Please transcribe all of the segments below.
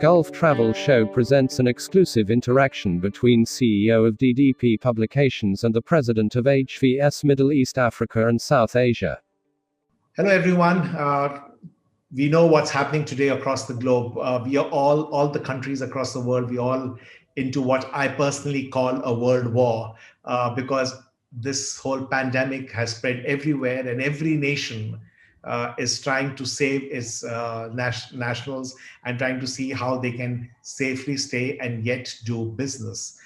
Gulf Travel Show presents an exclusive interaction between CEO of DDP Publications and the President of HVS Middle East, Africa and South Asia. Hello, everyone. We know what's happening today across the globe. We are all the countries across the world, we all into what I personally call a world war, because this whole pandemic has spread everywhere and every nation is trying to save its nationals and trying to see how they can safely stay and yet do business,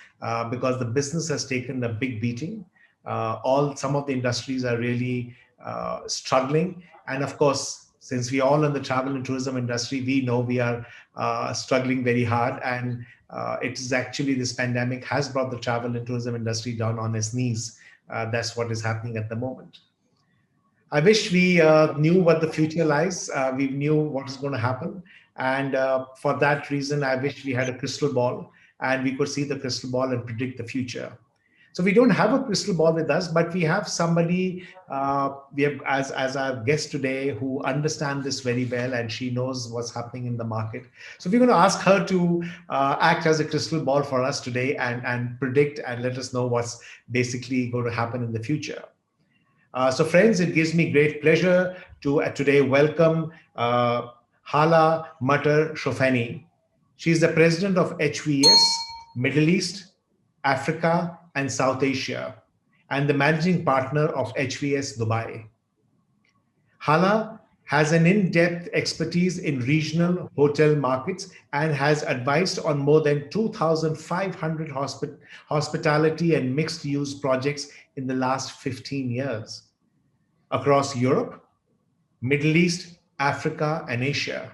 because the business has taken a big beating. Some of the industries are really struggling, and of course, since we all in the travel and tourism industry, we know we are struggling very hard, and it is actually this pandemic has brought the travel and tourism industry down on its knees. That's what is happening at the moment. I wish we knew what the future lies. We knew what is going to happen. And for that reason, I wish we had a crystal ball and we could see the crystal ball and predict the future. So we don't have a crystal ball with us, but we have somebody we have as our guest today who understands this very well, and she knows what's happening in the market. So we're going to ask her to act as a crystal ball for us today and predict and let us know what's basically going to happen in the future. So friends, it gives me great pleasure to today welcome Hala Matar Shofani. She's the president of HVS Middle East, Africa, and South Asia, and the managing partner of HVS Dubai. Hala has an in-depth expertise in regional hotel markets and has advised on more than 2,500 hospitality and mixed-use projects in the last 15 years across Europe, Middle East, Africa, and Asia.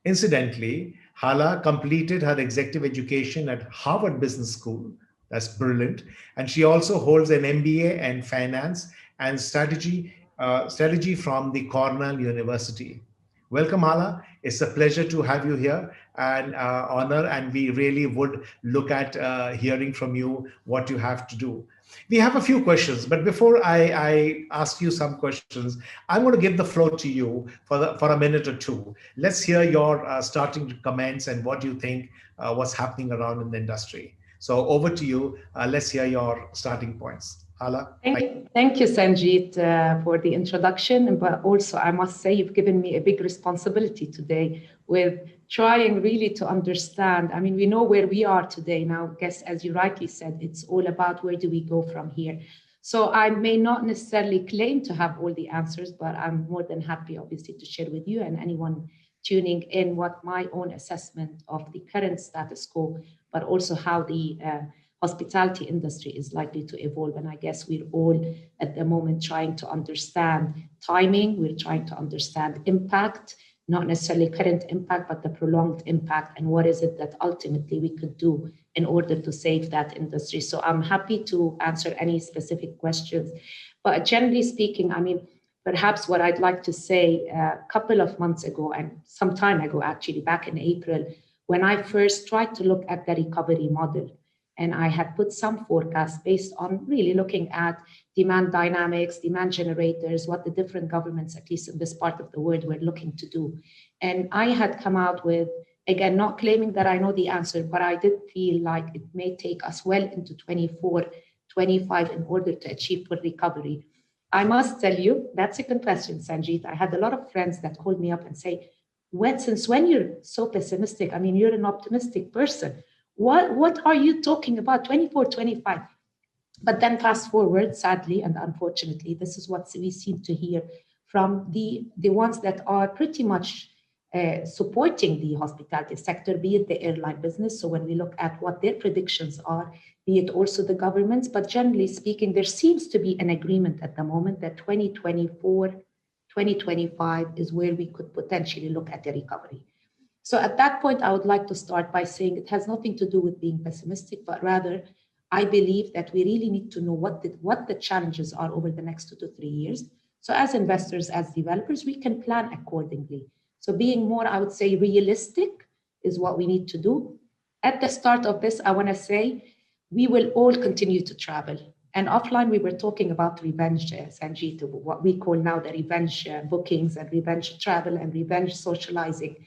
Incidentally, Hala completed her executive education at Harvard Business School. That's brilliant. And she also holds an MBA in finance and strategy from the Cornell University. Welcome, Hala. It's a pleasure to have you here and honor, and we really would look at hearing from you what you have to do. We have a few questions, but before I ask you some questions, I'm going to give the floor to you for a minute or two. Let's hear your starting comments and what you think what's happening around in the industry. So over to you. Let's hear your starting points. Hala. Thank you, Sanjeet, for the introduction. But also, I must say, you've given me a big responsibility today with trying really to understand. I mean, we know where we are today now. I guess, as you rightly said, it's all about where do we go from here. So I may not necessarily claim to have all the answers, but I'm more than happy, obviously, to share with you and anyone tuning in what my own assessment of the current status quo, but also how the hospitality industry is likely to evolve. And I guess we're all at the moment trying to understand timing. We're trying to understand impact, not necessarily current impact, but the prolonged impact. And what is it that ultimately we could do in order to save that industry? So I'm happy to answer any specific questions. But generally speaking, I mean, perhaps what I'd like to say a couple of months ago, and some time ago, actually, back in April, when I first tried to look at the recovery model, and I had put some forecasts based on really looking at demand dynamics, demand generators, what the different governments, at least in this part of the world, were looking to do. And I had come out with, again, not claiming that I know the answer, but I did feel like it may take us well into 24, 25 in order to achieve full recovery. I must tell you, that's a confession, Sanjeet. I had a lot of friends that called me up and say, since when you're so pessimistic? I mean, you're an optimistic person. What are you talking about, 24, 25? But then fast forward, sadly and unfortunately, this is what we seem to hear from the ones that are pretty much supporting the hospitality sector, be it the airline business. So when we look at what their predictions are, be it also the governments, but generally speaking, there seems to be an agreement at the moment that 2024, 2025 is where we could potentially look at the recovery. So at that point, I would like to start by saying it has nothing to do with being pessimistic, but rather I believe that we really need to know what the challenges are over the next 2 to 3 years. So as investors, as developers, we can plan accordingly. So being more, I would say, realistic is what we need to do. At the start of this, I want to say we will all continue to travel. And offline, we were talking about revenge, Sanjeet, what we call now the revenge bookings and revenge travel and revenge socializing.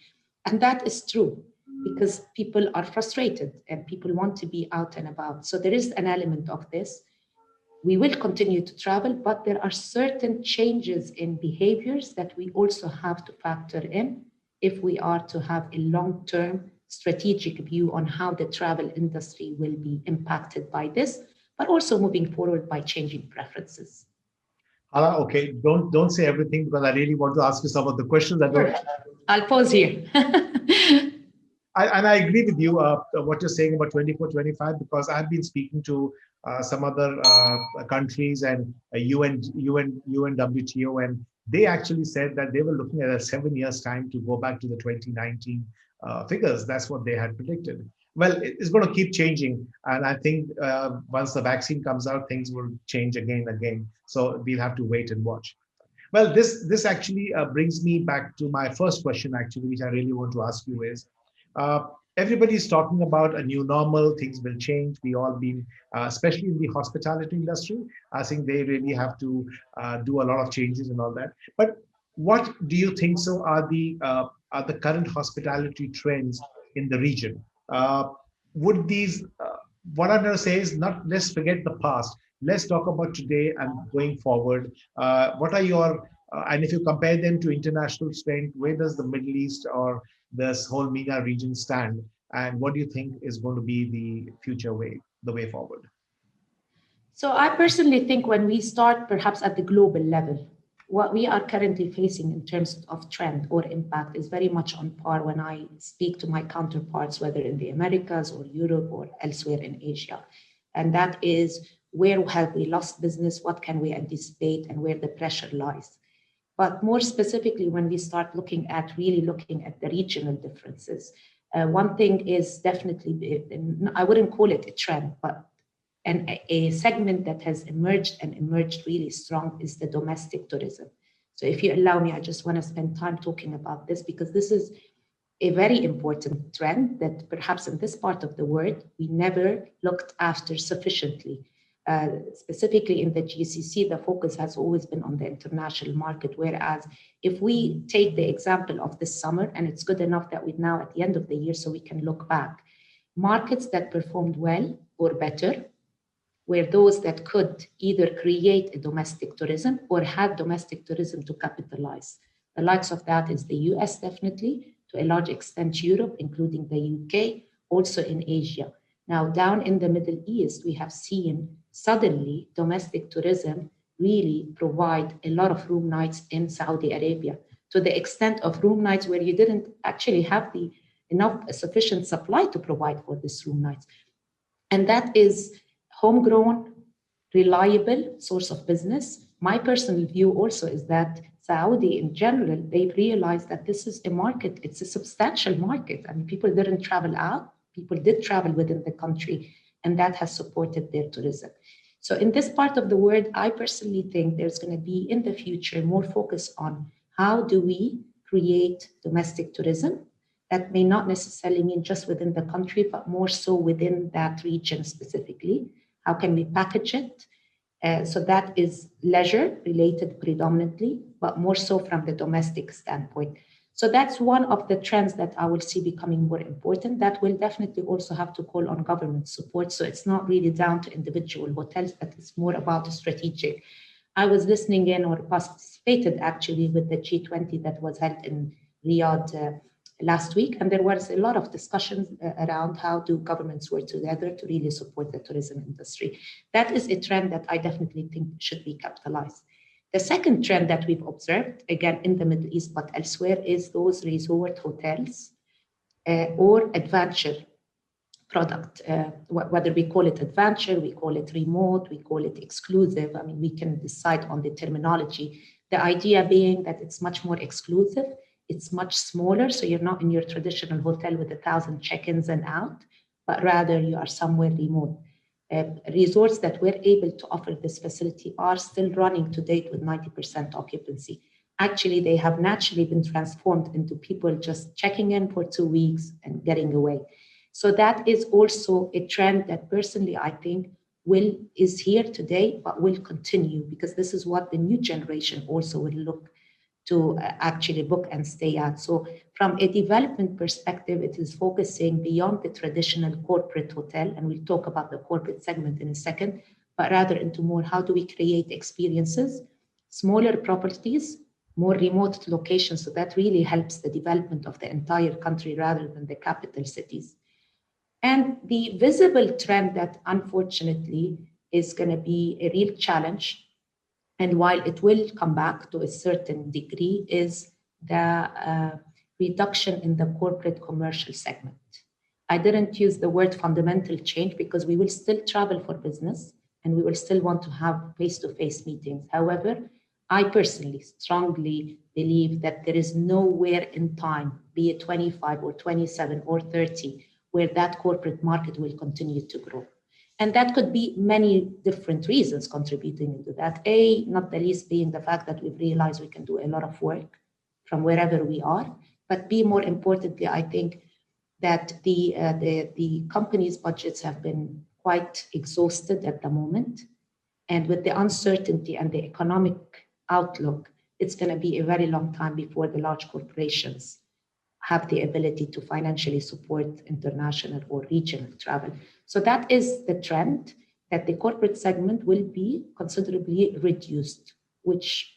And that is true because people are frustrated and people want to be out and about. So there is an element of this. We will continue to travel, but there are certain changes in behaviors that we also have to factor in if we are to have a long-term strategic view on how the travel industry will be impacted by this, but also moving forward by changing preferences. Hala, okay, don't say everything because I really want to ask you some of the questions that Sure. I'll pause here. And I agree with you, what you're saying about 24, 25, because I've been speaking to some other countries and WTO, and they actually said that they were looking at a 7 years time to go back to the 2019 figures. That's what they had predicted. Well, it's going to keep changing. And I think once the vaccine comes out, things will change again. So we'll have to wait and watch. Well, this actually brings me back to my first question, actually, which I really want to ask you is, uh, everybody's talking about a new normal, things will change. We all been, especially in the hospitality industry, I think they really have to do a lot of changes and all that. But what do you think so are the current hospitality trends in the region? Would these, what I'm going to say is not, let's forget the past. Let's talk about today and going forward. What are your, and if you compare them to international strength, where does the Middle East or this whole MENA region stand? And what do you think is going to be the future way, the way forward? So I personally think when we start perhaps at the global level, what we are currently facing in terms of trend or impact is very much on par when I speak to my counterparts, whether in the Americas or Europe or elsewhere in Asia. And that is, where have we lost business? What can we anticipate and where the pressure lies? But more specifically, when we start looking at the regional differences, one thing is definitely, I wouldn't call it a trend, but a segment that has emerged really strong is the domestic tourism. So if you allow me, I just want to spend time talking about this because this is a very important trend that perhaps in this part of the world, we never looked after sufficiently. Specifically in the GCC, the focus has always been on the international market, whereas if we take the example of this summer, and it's good enough that we're now at the end of the year so we can look back, markets that performed well or better were those that could either create a domestic tourism or had domestic tourism to capitalize. The likes of that is the US definitely, to a large extent Europe, including the UK, also in Asia. Now, down in the Middle East, we have seen suddenly domestic tourism really provide a lot of room nights in Saudi Arabia, to the extent of room nights where you didn't actually have enough sufficient supply to provide for these room nights. And that is homegrown, reliable source of business. My personal view also is that Saudi in general, they've realized that this is a market, it's a substantial market. I mean, people didn't travel out, people did travel within the country, and that has supported their tourism. So in this part of the world, I personally think there's going to be in the future more focus on how do we create domestic tourism. That may not necessarily mean just within the country, but more so within that region specifically. How can we package it? So that is leisure related predominantly, but more so from the domestic standpoint. So that's one of the trends that I will see becoming more important. That will definitely also have to call on government support. So it's not really down to individual hotels, but it's more about strategic. I was listening in or participated actually with the G20 that was held in Riyadh last week, and there was a lot of discussions around how do governments work together to really support the tourism industry. That is a trend that I definitely think should be capitalized. The second trend that we've observed, again in the Middle East but elsewhere, is those resort hotels or adventure product, whether we call it adventure, we call it remote, we call it exclusive. I mean, we can decide on the terminology. The idea being that it's much more exclusive, it's much smaller, so you're not in your traditional hotel with 1,000 check-ins and out, but rather you are somewhere remote. Resorts that were able to offer this facility are still running to date with 90% occupancy. Actually, they have naturally been transformed into people just checking in for 2 weeks and getting away. So that is also a trend that personally I think is here today, but will continue because this is what the new generation also will look to actually book and stay at. So from a development perspective, it is focusing beyond the traditional corporate hotel, and we'll talk about the corporate segment in a second, but rather into more how do we create experiences, smaller properties, more remote locations. So that really helps the development of the entire country rather than the capital cities. And the visible trend that unfortunately is going to be a real challenge, and while it will come back to a certain degree, is the reduction in the corporate commercial segment. I didn't use the word fundamental change because we will still travel for business and we will still want to have face-to-face meetings. However, I personally strongly believe that there is nowhere in time, be it 25 or 27 or 30, where that corporate market will continue to grow. And that could be many different reasons contributing into that. A, not the least being the fact that we've realized we can do a lot of work from wherever we are. But B, more importantly, I think that the companies' budgets have been quite exhausted at the moment. And with the uncertainty and the economic outlook, it's going to be a very long time before the large corporations have the ability to financially support international or regional travel. So that is the trend, that the corporate segment will be considerably reduced, which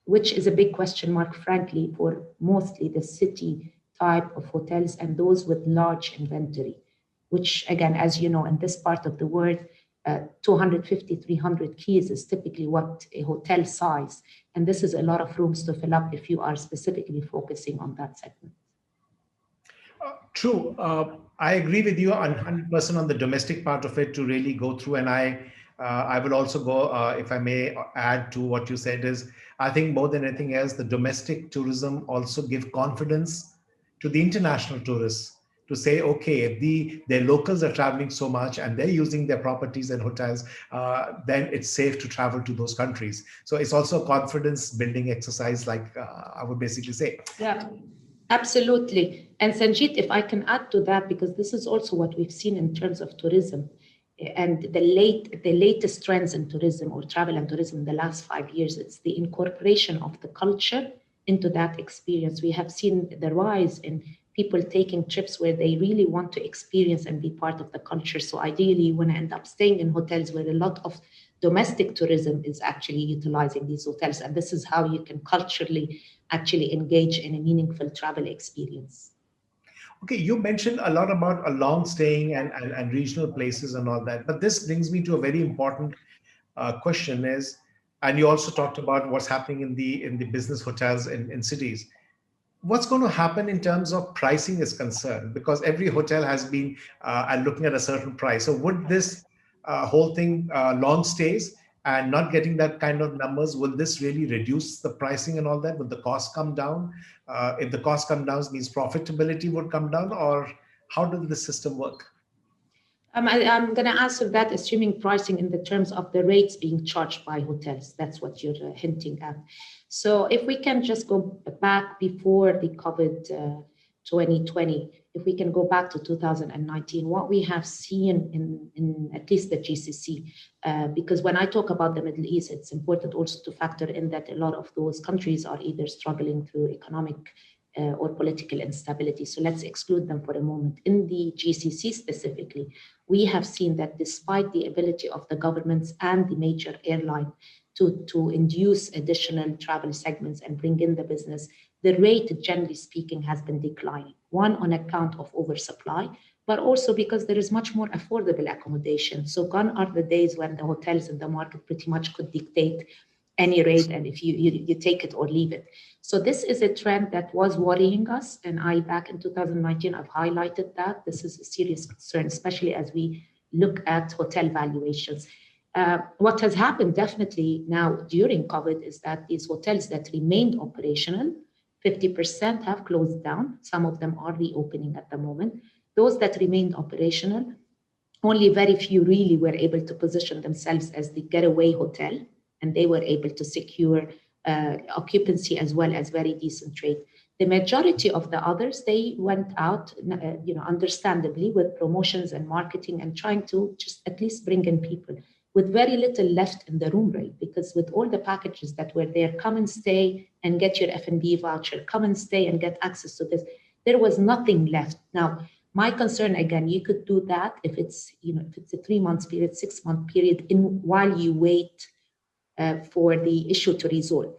is a big question mark, frankly, for mostly the city type of hotels and those with large inventory, which again, as you know, in this part of the world, 250, 300 keys is typically what a hotel size. And this is a lot of rooms to fill up if you are specifically focusing on that segment. True. I agree with you 100% on the domestic part of it to really go through. And I would also go, if I may add to what you said, is I think more than anything else, the domestic tourism also give confidence to the international tourists to say, okay, if their locals are traveling so much and they're using their properties and hotels, then it's safe to travel to those countries. So it's also a confidence building exercise, like I would basically say. Yeah, absolutely. And Sanjit, if I can add to that, because this is also what we've seen in terms of tourism and the latest trends in tourism or travel and tourism in the last 5 years, it's the incorporation of the culture into that experience. We have seen the rise in people taking trips where they really want to experience and be part of the culture. So ideally, you want to end up staying in hotels where a lot of domestic tourism is actually utilizing these hotels. And this is how you can culturally actually engage in a meaningful travel experience. Okay, you mentioned a lot about a long staying and regional places and all that, but this brings me to a very important question is, and you also talked about what's happening in the business hotels in cities. What's going to happen in terms of pricing is concerned? Because every hotel has been looking at a certain price. So would this whole thing, long stays and not getting that kind of numbers, will this really reduce the pricing and all that? Would the cost come down? If the cost come down, means profitability would come down, or how does the system work? I'm going to answer that assuming pricing in the terms of the rates being charged by hotels. That's what you're hinting at. So if we can just go back before the COVID 2020, if we can go back to 2019, what we have seen in at least the GCC, because when I talk about the Middle East, it's important also to factor in that a lot of those countries are either struggling through economic or political instability. So let's exclude them for a moment. In the GCC specifically, we have seen that despite the ability of the governments and the major airline to induce additional travel segments and bring in the business, the rate, generally speaking, has been declining. One, on account of oversupply, but also because there is much more affordable accommodation. So gone are the days when the hotels in the market pretty much could dictate any rate, and if you take it or leave it. So this is a trend that was worrying us, and back in 2019, I've highlighted that this is a serious concern, especially as we look at hotel valuations. What has happened definitely now during COVID is that these hotels that remained operational, 50% have closed down. Some of them are reopening at the moment. Those that remained operational, only very few really were able to position themselves as the getaway hotel, and they were able to secure occupancy as well as very decent rate. The majority of the others, they went out, understandably, with promotions and marketing and trying to just at least bring in people with very little left in the room rate, because with all the packages that were there, come and stay and get your F&B voucher, come and stay and get access to this. There was nothing left. Now, my concern, again, you could do that if it's, if it's a 3 months period, 6-month period, while you wait for the issue to resolve.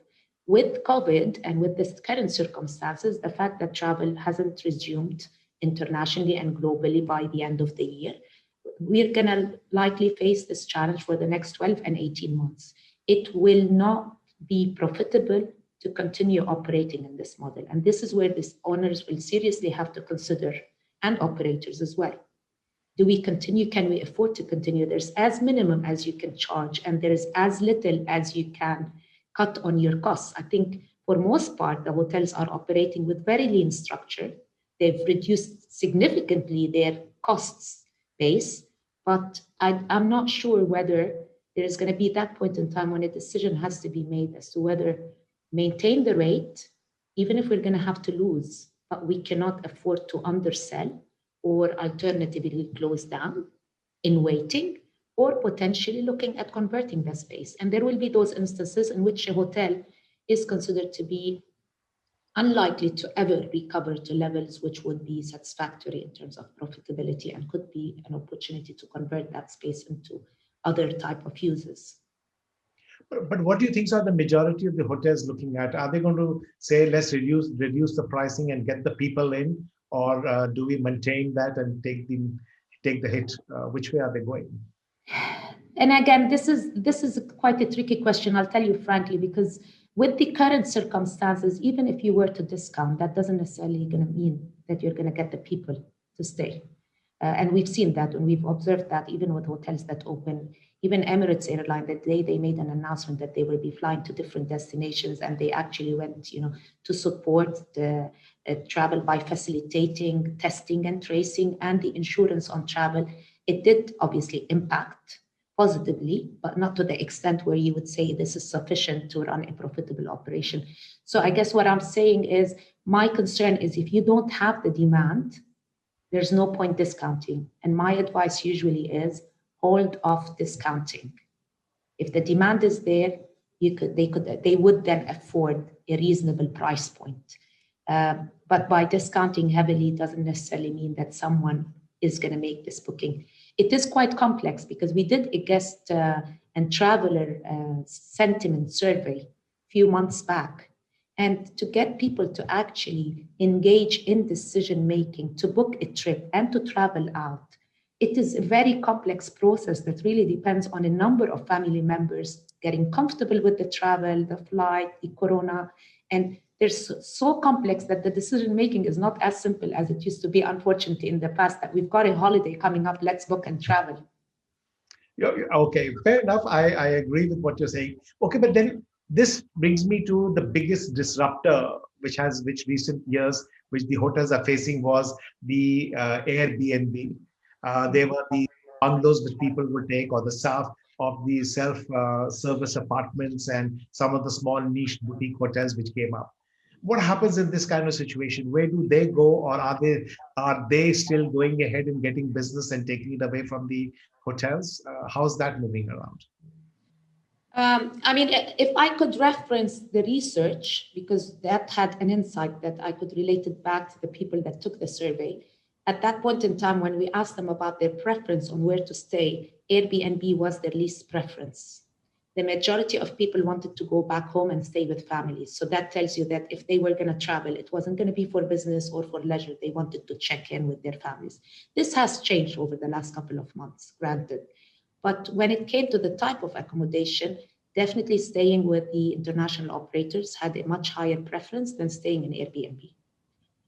With COVID and with the current circumstances, the fact that travel hasn't resumed internationally and globally by the end of the year, we're going to likely face this challenge for the next 12 and 18 months. It will not be profitable to continue operating in this model. And this is where these owners will seriously have to consider, and operators as well. Do we continue? Can we afford to continue? There's as minimum as you can charge, and there's as little as you can cut on your costs. I think for most part, the hotels are operating with very lean structure. They've reduced significantly their costs base, but I'm not sure whether there is going to be that point in time when a decision has to be made as to whether maintain the rate, even if we're going to have to lose, but we cannot afford to undersell, or alternatively close down in waiting, or potentially looking at converting the space. And there will be those instances in which a hotel is considered to be unlikely to ever recover to levels which would be satisfactory in terms of profitability, and could be an opportunity to convert that space into other type of uses. But what do you think are the majority of the hotels looking at? Are they going to say, let's reduce the pricing and get the people in, or do we maintain that and take the hit? Which way are they going? And again, this is quite a tricky question, I'll tell you frankly, because with the current circumstances, even if you were to discount, that doesn't necessarily going to mean that you're going to get the people to stay. And we've seen that, and we've observed that even with hotels that open. Even Emirates Airline, that day they made an announcement that they will be flying to different destinations, and they actually went, to support the travel by facilitating testing and tracing and the insurance on travel. It did obviously impact positively, but not to the extent where you would say this is sufficient to run a profitable operation. So I guess what I'm saying is, my concern is if you don't have the demand, there's no point discounting. And my advice usually is hold off discounting. If the demand is there, they would then afford a reasonable price point. But by discounting heavily doesn't necessarily mean that someone is going to make this booking. It is quite complex, because we did a guest and traveler sentiment survey a few months back. And to get people to actually engage in decision-making, to book a trip and to travel out, it is a very complex process that really depends on a number of family members getting comfortable with the travel, the flight, the corona. And they're so complex that the decision-making is not as simple as it used to be, unfortunately, in the past, that we've got a holiday coming up, let's book and travel. Okay, fair enough. I agree with what you're saying. Okay, but then this brings me to the biggest disruptor, which recent years, which the hotels are facing, was the Airbnb. They were the bungalows which people would take, or the staff of the self-service apartments, and some of the small niche boutique hotels which came up. What happens in this kind of situation? Where do they go, or are they still going ahead and getting business and taking it away from the hotels? How's that moving around? I mean, if I could reference the research, because that had an insight that I could relate it back to the people that took the survey. At that point in time, when we asked them about their preference on where to stay, Airbnb was their least preference. The majority of people wanted to go back home and stay with families. So that tells you that if they were going to travel, it wasn't going to be for business or for leisure. They wanted to check in with their families. This has changed over the last couple of months, granted. But when it came to the type of accommodation, definitely staying with the international operators had a much higher preference than staying in Airbnb.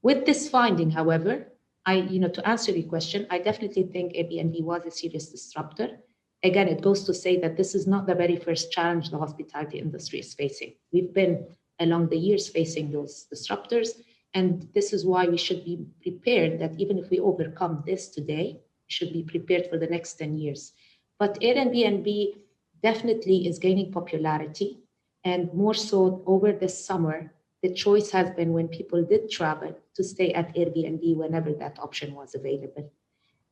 With this finding, however, to answer your question, I definitely think Airbnb was a serious disruptor. Again, it goes to say that this is not the very first challenge the hospitality industry is facing. We've been along the years facing those disruptors, and this is why we should be prepared that even if we overcome this today, we should be prepared for the next 10 years. But Airbnb definitely is gaining popularity, and more so over this summer, the choice has been, when people did travel, to stay at Airbnb whenever that option was available.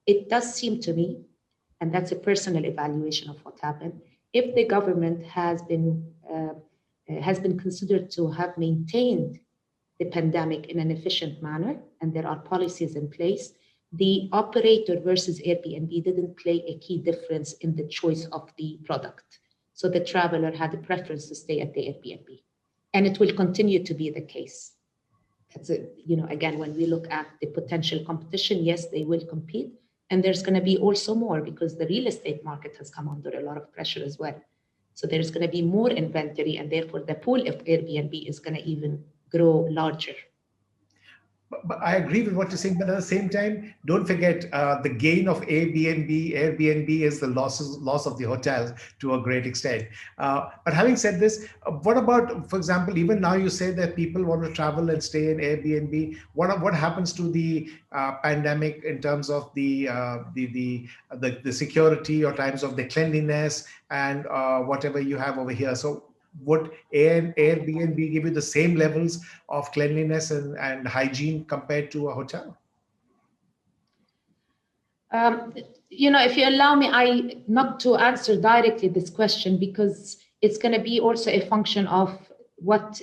It does seem to me, and that's a personal evaluation of what happened, if the government has been has been considered to have maintained the pandemic in an efficient manner, and there are policies in place, the operator versus Airbnb didn't play a key difference in the choice of the product. So the traveler had a preference to stay at the Airbnb. And it will continue to be the case. That's a, again, when we look at the potential competition, yes, they will compete. And there's going to be also more because the real estate market has come under a lot of pressure as well. So there's going to be more inventory, and therefore the pool of Airbnb is going to even grow larger. But I agree with what you're saying, but at the same time, don't forget the gain of Airbnb is the loss of the hotels to a great extent. But having said this, what about, for example, even now you say that people want to travel and stay in Airbnb. What happens to the pandemic in terms of the security or times of the cleanliness and whatever you have over here? So would Airbnb give you the same levels of cleanliness and hygiene compared to a hotel? If you allow me, not to answer directly this question, because it's going to be also a function of what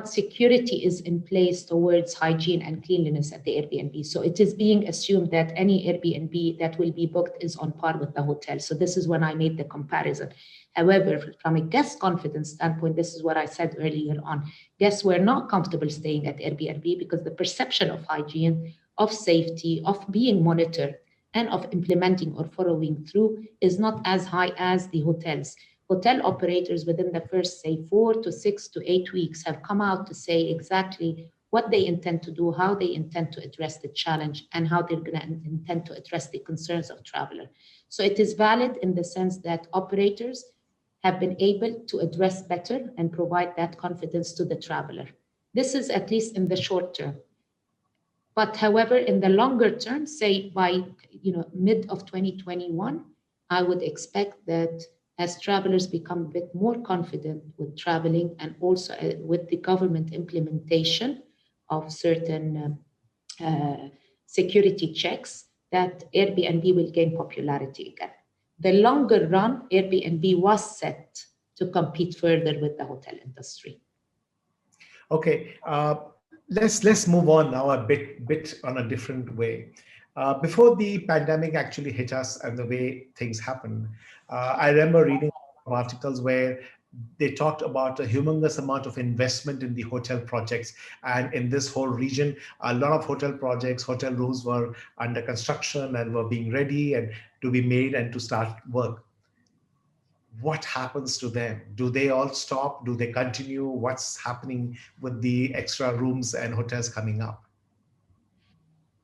security is in place towards hygiene and cleanliness at the Airbnb. So it is being assumed that any Airbnb that will be booked is on par with the hotel. So this is when I made the comparison. However, from a guest confidence standpoint, this is what I said earlier on. Guests were not comfortable staying at Airbnb because the perception of hygiene, of safety, of being monitored, and of implementing or following through is not as high as the hotels. Hotel operators within the first, say, 4 to 6 to 8 weeks have come out to say exactly what they intend to do, how they intend to address the challenge, and how they're going to intend to address the concerns of traveler. So it is valid in the sense that operators have been able to address better and provide that confidence to the traveler. This is at least in the short term. But however, in the longer term, say by mid of 2021, I would expect that as travelers become a bit more confident with traveling and also with the government implementation of certain security checks, that Airbnb will gain popularity again. The longer run, Airbnb was set to compete further with the hotel industry. Okay, let's move on now a bit on a different way. Before the pandemic actually hit us and the way things happened, I remember reading articles where they talked about a humongous amount of investment in the hotel projects. And in this whole region, a lot of hotel projects, hotel rooms were under construction and were being ready and to be made and to start work. What happens to them? Do they all stop? Do they continue? What's happening with the extra rooms and hotels coming up?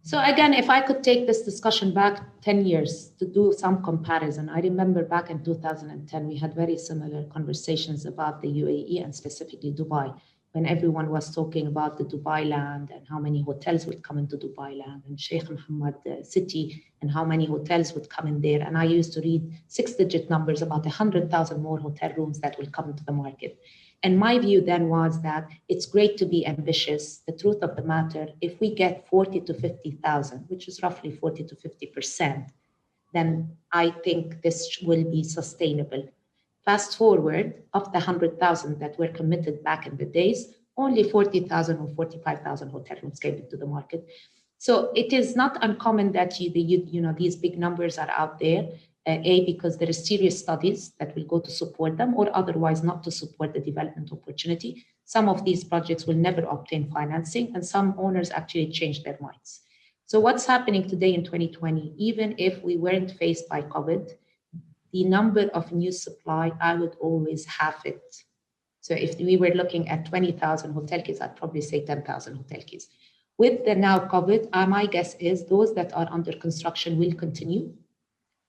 So again, if I could take this discussion back 10 years to do some comparison, I remember back in 2010, we had very similar conversations about the UAE and specifically Dubai, when everyone was talking about the Dubai land and how many hotels would come into Dubai land and Sheikh Mohammed city and how many hotels would come in there. And I used to read 6-digit numbers about 100,000 more hotel rooms that will come into the market. And my view then was that it's great to be ambitious. The truth of the matter, if we get 40 to 50,000, which is roughly 40 to 50%, then I think this will be sustainable. Fast forward, of the 100,000 that were committed back in the days, only 40,000 or 45,000 hotel rooms came into the market. So it is not uncommon that these big numbers are out there. Because there is serious studies that will go to support them, or otherwise not to support the development opportunity. Some of these projects will never obtain financing, and some owners actually change their minds. So what's happening today in 2020, even if we weren't faced by COVID, the number of new supply, I would always have it. So if we were looking at 20,000 hotel keys, I'd probably say 10,000 hotel keys. With the now COVID, my guess is those that are under construction will continue,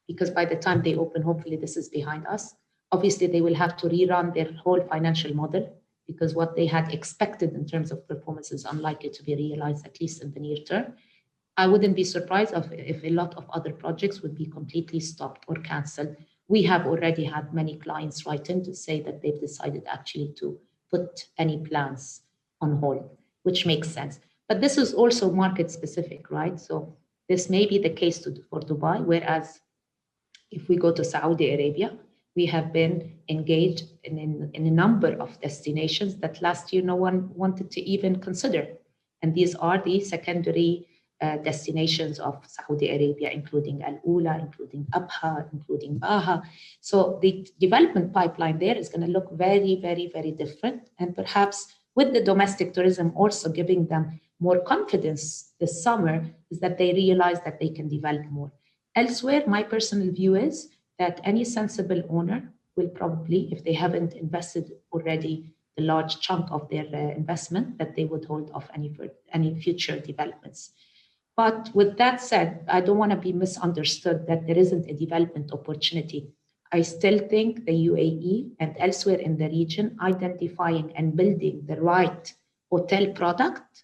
because by the time they open, hopefully this is behind us. Obviously, they will have to rerun their whole financial model, because what they had expected in terms of performance is unlikely to be realized, at least in the near term. I wouldn't be surprised if a lot of other projects would be completely stopped or canceled. We have already had many clients write in to say that they've decided actually to put any plans on hold, which makes sense. But this is also market specific, right? So this may be the case for Dubai, whereas if we go to Saudi Arabia, We have been engaged in a number of destinations that last year no one wanted to even consider. And these are the secondary destinations of Saudi Arabia, including Al Ula, including Abha, including Baha. So the development pipeline there is going to look very, very, very different. And perhaps with the domestic tourism also giving them more confidence this summer, is that they realize that they can develop more. Elsewhere, my personal view is that any sensible owner will probably, if they haven't invested already the large chunk of their investment, that they would hold off any future developments. But with that said, I don't want to be misunderstood that there isn't a development opportunity. I still think the UAE and elsewhere in the region, identifying and building the right hotel product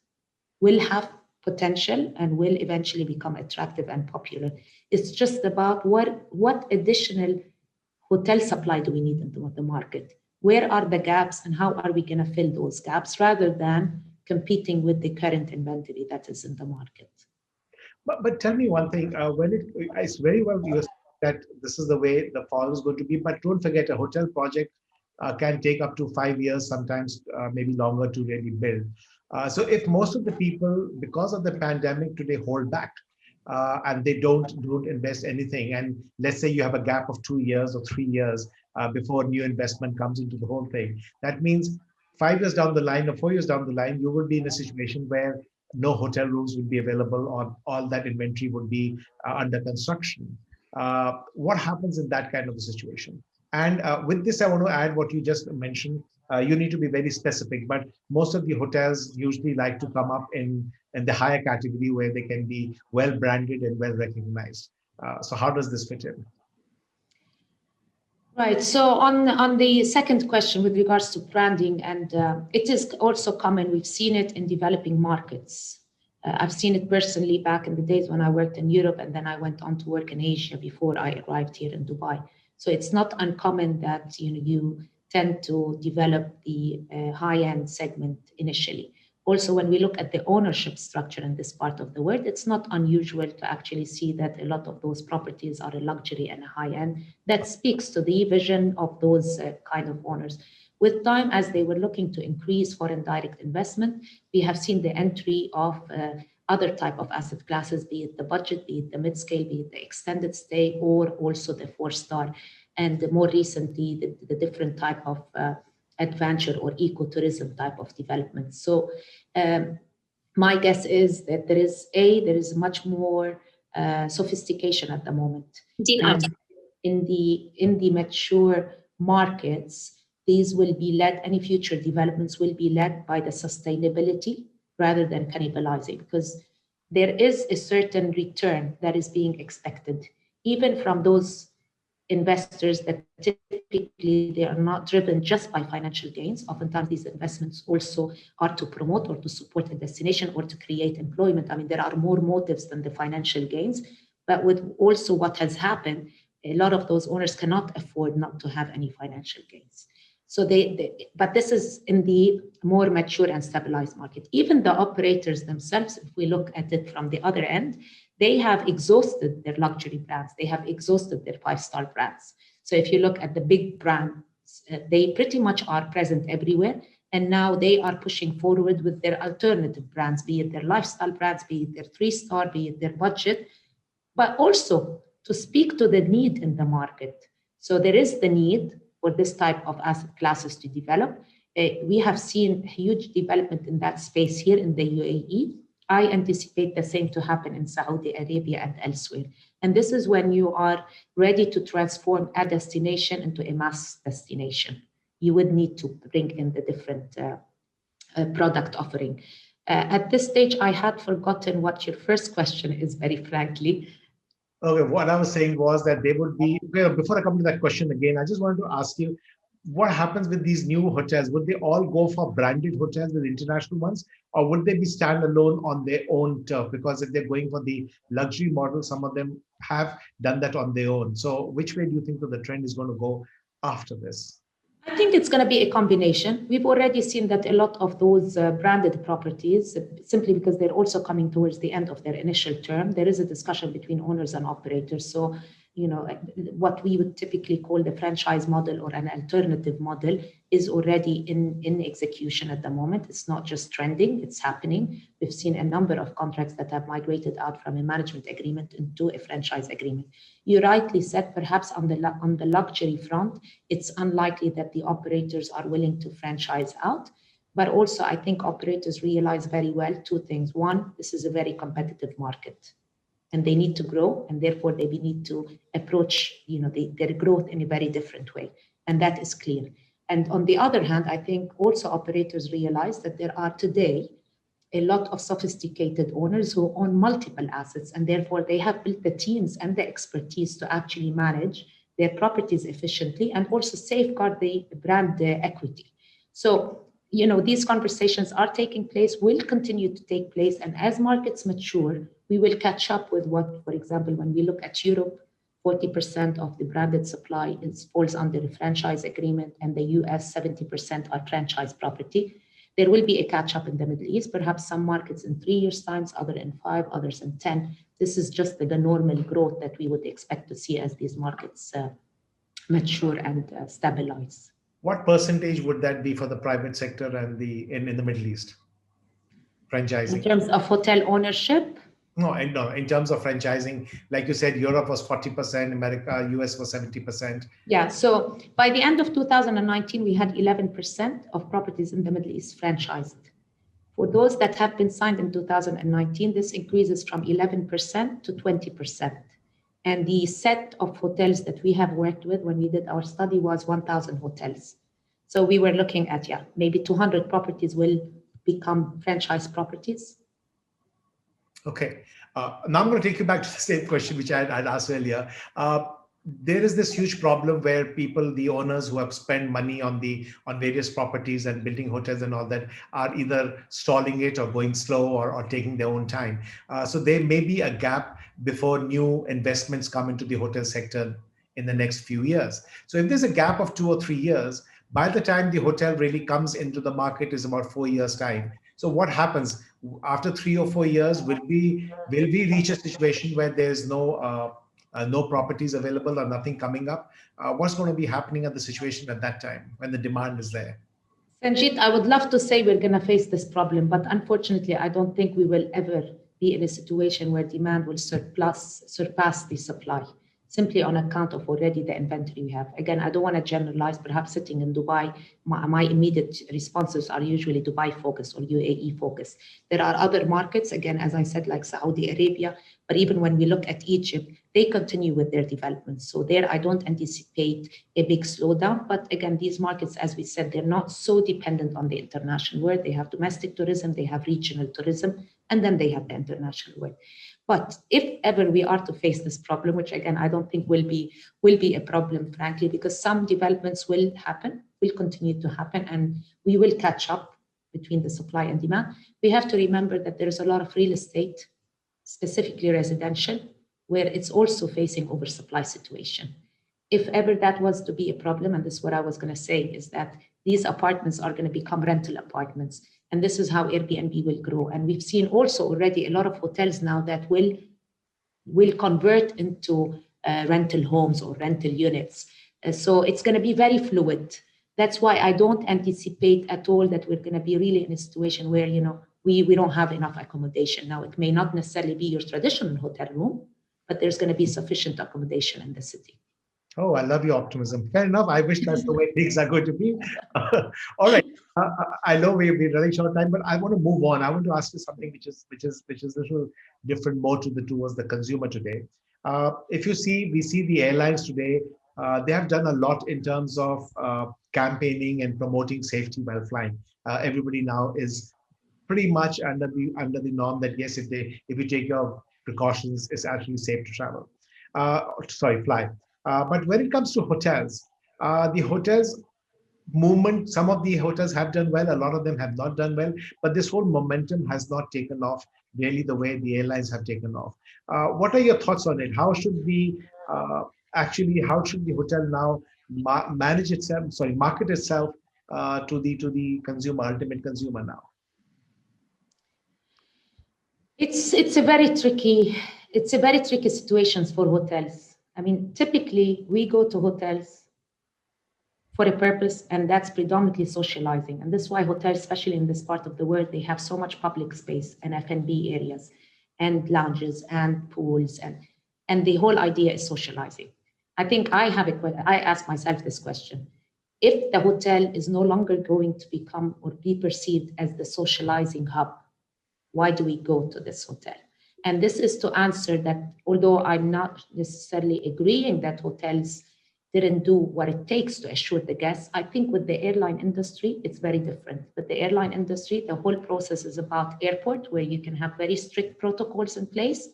will have potential and will eventually become attractive and popular. It's just about what additional hotel supply do we need into the market? Where are the gaps and how are we going to fill those gaps rather than competing with the current inventory that is in the market? But tell me one thing, it's very well you that this is the way the fall is going to be, but don't forget a hotel project can take up to 5 years, sometimes maybe longer to really build. So if most of the people, because of the pandemic today, hold back and they don't invest anything, and let's say you have a gap of 2 years or 3 years before new investment comes into the whole thing, that means 5 years down the line or 4 years down the line, you will be in a situation where no hotel rooms would be available or all that inventory would be under construction. What happens in that kind of a situation? And with this, I want to add what you just mentioned. You need to be very specific, but most of the hotels usually like to come up in the higher category where they can be well branded and well recognized. So how does this fit in? Right. So on the second question with regards to branding, and it is also common, we've seen it in developing markets. I've seen it personally back in the days when I worked in Europe, and then I went on to work in Asia before I arrived here in Dubai. So it's not uncommon that you tend to develop the high-end segment initially. Also, when we look at the ownership structure in this part of the world, it's not unusual to actually see that a lot of those properties are a luxury and a high-end. That speaks to the vision of those kind of owners. With time, as they were looking to increase foreign direct investment, we have seen the entry of other type of asset classes, be it the budget, be it the mid-scale, be it the extended stay, or also the 4-star. And more recently, the different type of adventure or ecotourism type of development. So my guess is that there is much more sophistication at the moment. And in the mature markets, these will be led, any future developments will be led by the sustainability rather than cannibalizing, because there is a certain return that is being expected, even from those investors that typically they are not driven just by financial gains. Oftentimes these investments also are to promote or to support a destination or to create employment. I mean, there are more motives than the financial gains, but with also what has happened, a lot of those owners cannot afford not to have any financial gains. So but this is in the more mature and stabilized market. Even the operators themselves, if we look at it from the other end, they have exhausted their luxury brands. They have exhausted their 5-star brands. So if you look at the big brands, they pretty much are present everywhere. And now they are pushing forward with their alternative brands, be it their lifestyle brands, be it their 3-star, be it their budget, but also to speak to the need in the market. So there is the need for this type of asset classes to develop. We have seen huge development in that space here in the UAE. I anticipate the same to happen in Saudi Arabia and elsewhere. And this is when you are ready to transform a destination into a mass destination. You would need to bring in the different product offering. At this stage, I had forgotten what your first question is, very frankly. Okay, what I was saying was that they would be, before I come to that question again, I just wanted to ask you, what happens with these new hotels? Would they all go for branded hotels with international ones, or would they be standalone on their own turf? Because if they're going for the luxury model, some of them have done that on their own. So which way do you think that the trend is going to go after this? I think it's going to be a combination. We've already seen that a lot of those branded properties, simply because they're also coming towards the end of their initial term, there is a discussion between owners and operators. So, what we would typically call the franchise model or an alternative model is already in execution at the moment. It's not just trending, it's happening. We've seen a number of contracts that have migrated out from a management agreement into a franchise agreement. You rightly said, perhaps on the luxury front, it's unlikely that the operators are willing to franchise out. But also, I think operators realize very well two things. One, this is a very competitive market, and they need to grow, and therefore they need to approach their growth in a very different way, and that is clear. And on the other hand, I think also operators realize that there are today a lot of sophisticated owners who own multiple assets, and therefore they have built the teams and the expertise to actually manage their properties efficiently and also safeguard the brand equity. So these conversations are taking place, will continue to take place, and as markets mature, we will catch up with what, for example, when we look at Europe, 40% of the branded supply falls under a franchise agreement, and the US, 70% are franchise property. There will be a catch up in the Middle East, perhaps some markets in 3 years' time, others in 5, others in 10. This is just the normal growth that we would expect to see as these markets mature and stabilize. What percentage would that be for the private sector and in the Middle East? Franchising. In terms of hotel ownership? No, in terms of franchising, like you said, Europe was 40%, America, US was 70%. Yeah, so by the end of 2019, we had 11% of properties in the Middle East franchised. For those that have been signed in 2019, this increases from 11% to 20%. And the set of hotels that we have worked with when we did our study was 1,000 hotels. So we were looking at, maybe 200 properties will become franchise properties. Okay. Now I'm going to take you back to the same question which I had asked earlier. There is this huge problem where people, the owners who have spent money on various properties and building hotels and all that, are either stalling it or going slow or taking their own time. So there may be a gap before new investments come into the hotel sector in the next few years. So if there's a gap of 2 or 3 years, by the time the hotel really comes into the market is about 4 years' time. So what happens after 3 or 4 years? Will we reach a situation where there's no properties available or nothing coming up? What's going to be happening at the situation at that time when the demand is there? Sanjeet, I would love to say we're going to face this problem, but unfortunately, I don't think we will ever be in a situation where demand will surpass the supply, simply on account of already the inventory we have. Again, I don't want to generalize. Perhaps sitting in Dubai, my immediate responses are usually Dubai focused or UAE focused. There are other markets, again, as I said, like Saudi Arabia, but even when we look at Egypt, they continue with their development. So there, I don't anticipate a big slowdown. But again, these markets, as we said, they're not so dependent on the international world. They have domestic tourism, they have regional tourism, and then they have the international world. But if ever we are to face this problem, which again, I don't think will be a problem, frankly, because some developments will continue to happen, and we will catch up between the supply and demand. We have to remember that there is a lot of real estate, specifically residential, where it's also facing oversupply situation. If ever that was to be a problem, and this is what I was going to say, is that these apartments are going to become rental apartments. And this is how Airbnb will grow. And we've seen also already a lot of hotels now that will convert into rental homes or rental units. So it's going to be very fluid. That's why I don't anticipate at all that we're going to be really in a situation where, we don't have enough accommodation. Now, it may not necessarily be your traditional hotel room, but there's going to be sufficient accommodation in the city. Oh, I love your optimism. Fair enough. I wish that's the way things are going to be. All right. I know we're running short time, but I want to move on. I want to ask you something which is a little different, more towards the consumer today. If you see, we see the airlines today. They have done a lot in terms of campaigning and promoting safety while flying. Everybody now is pretty much under the norm that yes, if you take your precautions, it's actually safe to fly. But when it comes to hotels, the hotels movement, some of the hotels have done well, a lot of them have not done well, but this whole momentum has not taken off really the way the airlines have taken off. What are your thoughts on it? How should the hotel now market itself to the consumer, ultimate consumer now? It's a very tricky situation for hotels. I mean, typically we go to hotels for a purpose, and that's predominantly socializing. And this is why hotels, especially in this part of the world, they have so much public space and F&B areas and lounges and pools, and the whole idea is socializing. I think I ask myself this question. If the hotel is no longer going to become or be perceived as the socializing hub, why do we go to this hotel? And this is to answer that, although I'm not necessarily agreeing that hotels didn't do what it takes to assure the guests, I think with the airline industry, it's very different. With the airline industry, the whole process is about airport, where you can have very strict protocols in place,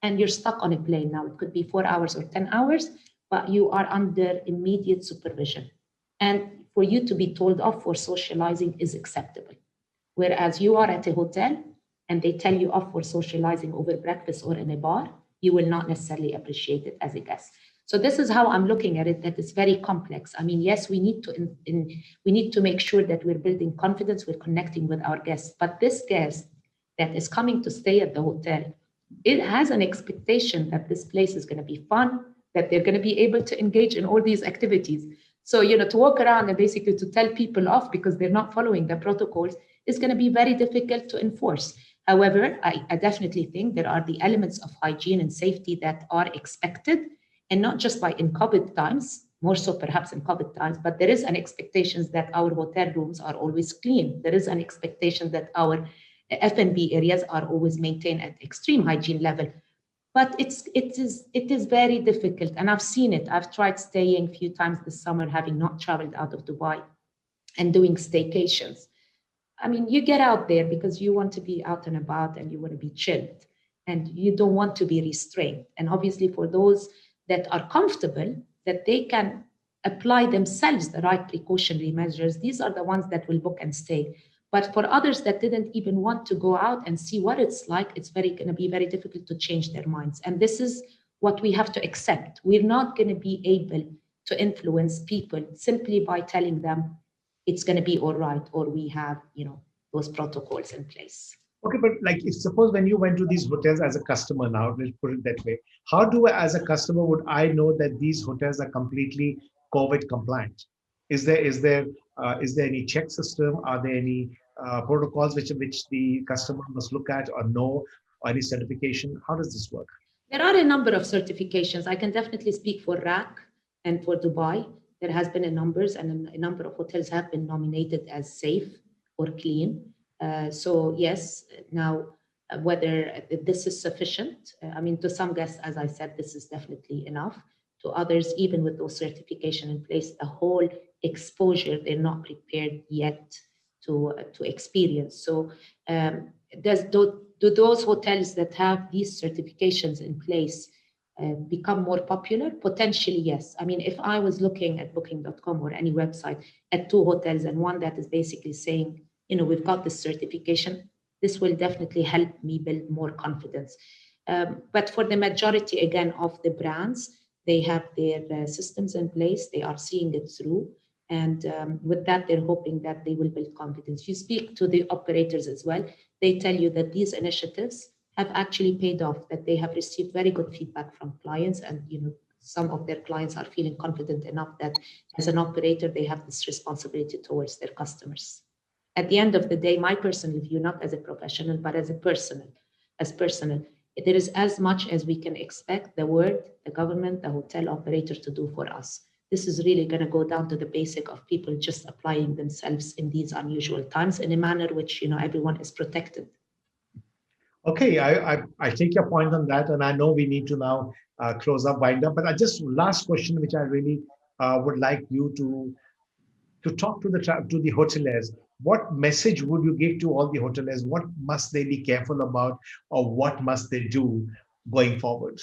and you're stuck on a plane. Now, it could be 4 hours or 10 hours, but you are under immediate supervision. And for you to be told off for socializing is acceptable. Whereas you are at a hotel and they tell you off for socializing over breakfast or in a bar, you will not necessarily appreciate it as a guest. So this is how I'm looking at it, that it's very complex. I mean, yes, we need to make sure that we're building confidence, we're connecting with our guests, but this guest that is coming to stay at the hotel, it has an expectation that this place is going to be fun, that they're going to be able to engage in all these activities. So, to walk around and basically to tell people off because they're not following the protocols is going to be very difficult to enforce. However, I definitely think there are the elements of hygiene and safety that are expected, and not just in COVID times, more so perhaps in COVID times, but there is an expectation that our hotel rooms are always clean. There is an expectation that our F&B areas are always maintained at extreme hygiene level. But it is very difficult, and I've seen it. I've tried staying a few times this summer, having not traveled out of Dubai, and doing staycations. I mean, you get out there because you want to be out and about and you want to be chilled, and you don't want to be restrained. And obviously, for those that are comfortable, that they can apply themselves the right precautionary measures, these are the ones that will book and stay. But for others that didn't even want to go out and see what it's like, it's going to be very difficult to change their minds. And this is what we have to accept. We're not going to be able to influence people simply by telling them it's going to be all right, or we have, those protocols in place. Okay, but suppose when you went to these hotels as a customer now, let's put it that way, how as a customer, would I know that these hotels are completely COVID compliant? Is there any check system? Are there any protocols which the customer must look at or know, or any certification? How does this work? There are a number of certifications. I can definitely speak for RAC and for Dubai. There has been a number of hotels have been nominated as safe or clean. So yes, now whether this is sufficient, I mean, to some guests, as I said, this is definitely enough. To others, even with those certification in place, the whole exposure, they're not prepared yet to experience. So do those hotels that have these certifications in place become more popular? Potentially, yes. I mean, if I was looking at booking.com or any website at two hotels and one that is basically saying, we've got this certification, this will definitely help me build more confidence. But for the majority, again, of the brands, they have their systems in place, they are seeing it through. And with that, they're hoping that they will build confidence. You speak to the operators as well, they tell you that these initiatives have actually paid off, that they have received very good feedback from clients, and some of their clients are feeling confident enough that as an operator, they have this responsibility towards their customers. At the end of the day, my personal view, not as a professional, but as personal, there is as much as we can expect the government, the hotel operator to do for us. This is really going to go down to the basic of people just applying themselves in these unusual times in a manner which, everyone is protected. Okay, I take your point on that, and I know we need to now wind up. But last question, which I really would like you to talk to the hoteliers. What message would you give to all the hoteliers? What must they be careful about, or what must they do going forward?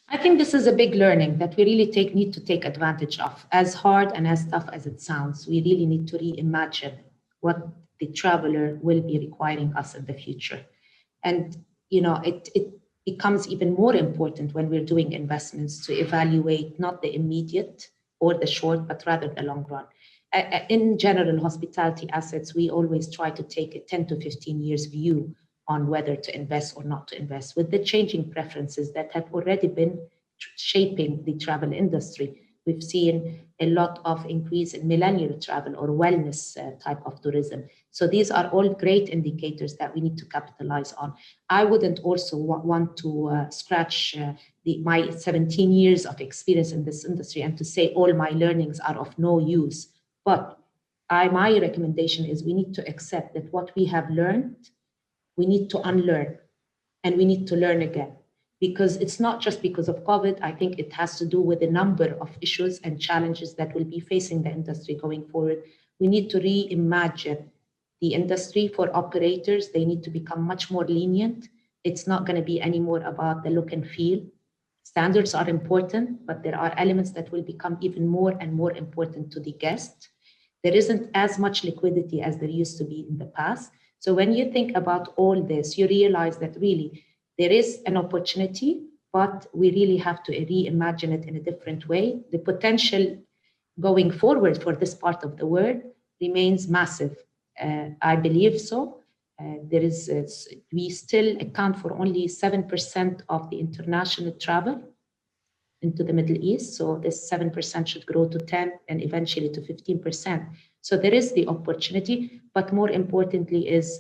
I think this is a big learning that we really need to take advantage of. As hard and as tough as it sounds, we really need to reimagine what the traveler will be requiring us in the future. And, it becomes even more important when we're doing investments to evaluate not the immediate or the short, but rather the long run. In general, hospitality assets, we always try to take a 10 to 15 years view on whether to invest or not to invest, with the changing preferences that have already been shaping the travel industry. We've seen a lot of increase in millennial travel or wellness type of tourism. So these are all great indicators that we need to capitalize on. I wouldn't also want to scratch my 17 years of experience in this industry and to say all my learnings are of no use. But my recommendation is we need to accept that what we have learned, we need to unlearn and we need to learn again. Because it's not just because of COVID. I think it has to do with a number of issues and challenges that will be facing the industry going forward. We need to reimagine the industry for operators. They need to become much more lenient. It's not going to be anymore about the look and feel. Standards are important, but there are elements that will become even more and more important to the guest. There isn't as much liquidity as there used to be in the past. So when you think about all this, you realize that really there is an opportunity, but we really have to reimagine it in a different way. The potential going forward for this part of the world remains massive. I believe so. We still account for only 7% of the international travel into the Middle East. So this 7% should grow to 10 and eventually to 15%. So there is the opportunity, but more importantly is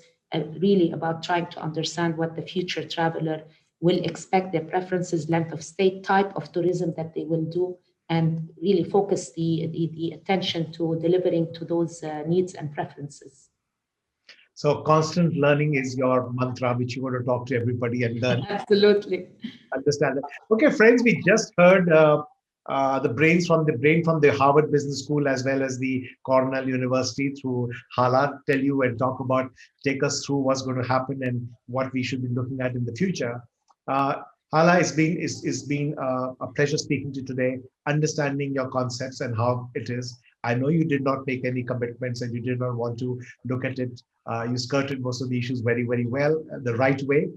really about trying to understand what the future traveler will expect, their preferences, length of stay, type of tourism that they will do, and really focus the attention to delivering to those needs and preferences. So constant learning is your mantra, which you want to talk to everybody and learn. Absolutely. Understand that. Okay, friends, we just heard the brain from the Harvard Business School as well as the Cornell University through Hala tell you and take us through what's going to happen and what we should be looking at in the future. Hala, it's been a pleasure speaking to you today, understanding your concepts and how it is. I know you did not make any commitments and you did not want to look at it. You skirted most of the issues very, very well, the right way,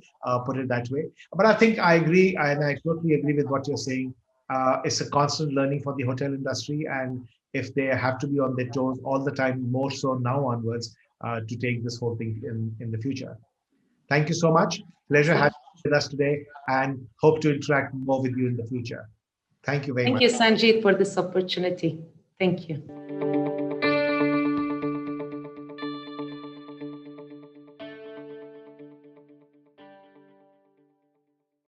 put it that way. But I think I agree, and I totally agree with what you're saying. It's a constant learning for the hotel industry, and if they have to be on their toes all the time, more so now onwards, to take this whole thing in the future. Thank you so much. Pleasure having you with us today, and hope to interact more with you in the future. Thank you very much. Thank you, Sanjeet, for this opportunity. Thank you.